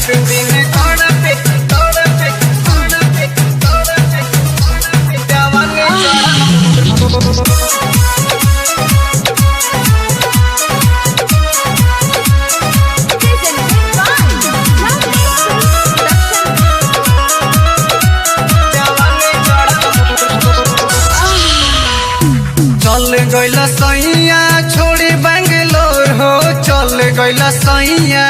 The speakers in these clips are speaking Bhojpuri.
दिन तड़पे तड़पे तड़पे तड़पे जवानी चल गइला सैया छोड़ी बेंगलोर हो, चल गइला सैया,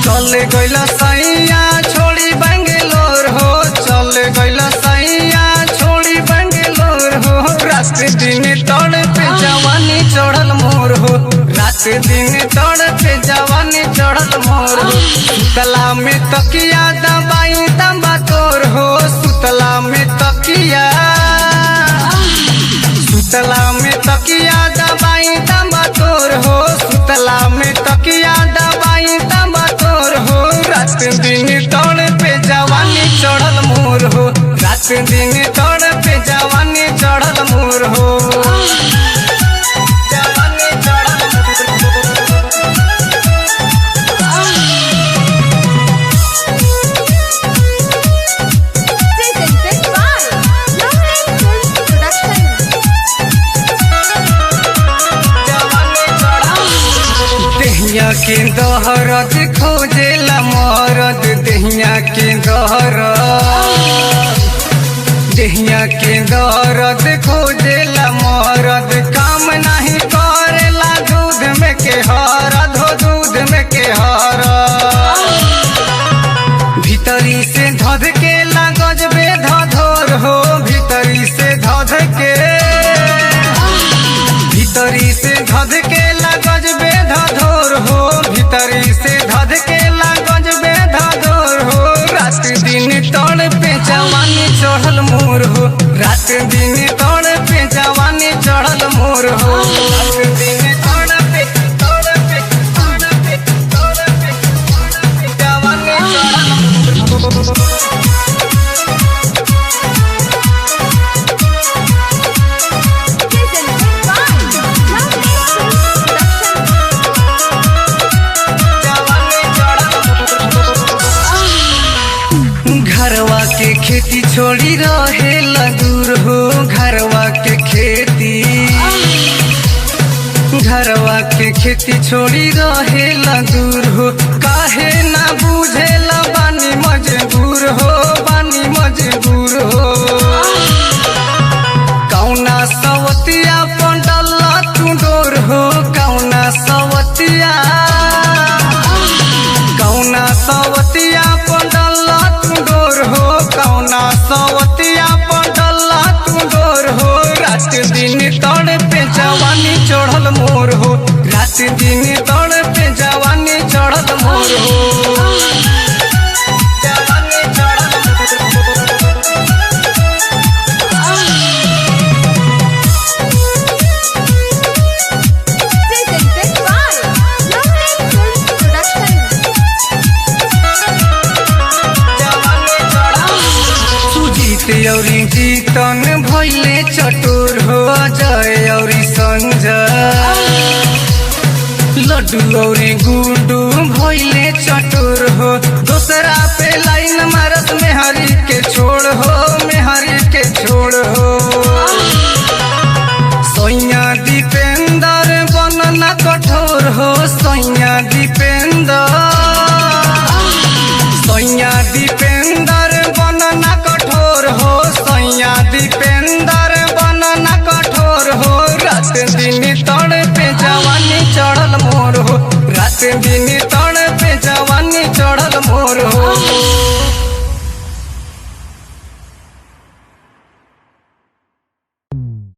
चल गइला सैया छोड़ी बेंगलोर हो, चल गइला सैया छोड़ी बेंगलोर हो। रात दिन तड़पे जवानी चढ़ल मोर हो, रात दिन तड़पे जवानी चढ़ल मोर हो। सुतला में तकिया दबाई दबा तोर हो, सुतला में तकिया, सुतला में तकिया दबाई दबा तोर हो, सुतला में तकिया दबाई दबा तोर हो। रात दिन तड़पे जवानी चढ़ल मोर हो, रात दिन तड़पे जवानी चढ़ल मोर हो। जवानी चढ़ल देहिया के दहरद खोजेला मरद, देहिया के दहरद, देहिया के दहरद खोजेला मरद। काम नहीं करेला दूध में के हरद हो, दूध में के हरद। भीतरी से धध के लागज बे धधोर हो, भीतरी से धध के, भीतरी से धध के लागज बे धधोर हो, भीतरी से धध के लागज बे धधोर हो। रात दिन तड़पे जवानी चढ़ल मोर हो, रात दिन तड़पे जवानी चढ़ल मोर हो। रात दिन तड़पे तड़पे तड़पे तड़पे जवानी चढ़ल मोर हो। घरवा के खेती छोड़ी रहे दूर हो, घरवा के खेती, घरवा के खेती छोड़ी रहे दूर हो। काहे ना बुझेला बानी मजबूर हो, बानी मजबूर हो। कौना सवतिया पंडल तू डोर हो, कौना सवतिया, कौना सवतिया पंडल तू डोर हो, कौना सवतिया पंडल तू डोर हो। रात दिन तड़पे जवानी चढ़ल मोर हो, रात दिन तड़पे जवानी चढ़ल मोर हो। जवानी चढ़ल औरी जीतन भइले चटोर हो, अजय औरी संजय, लड्डू औरी गुड्डू भइले चटोर हो। दूसरा पे लाइन मारत में हरी के छोड़ हो, में हरी के छोड़ हो। सैया दीपेंद्र बनना कठोर हो, सैया दीपेंद्र, सैया दीपेंद्र बनना कठोर हो, सैया दीपेंद्र बनना कठोर हो। रात दिन तड़पे जवानी चढ़ल मोर हो, रात दिन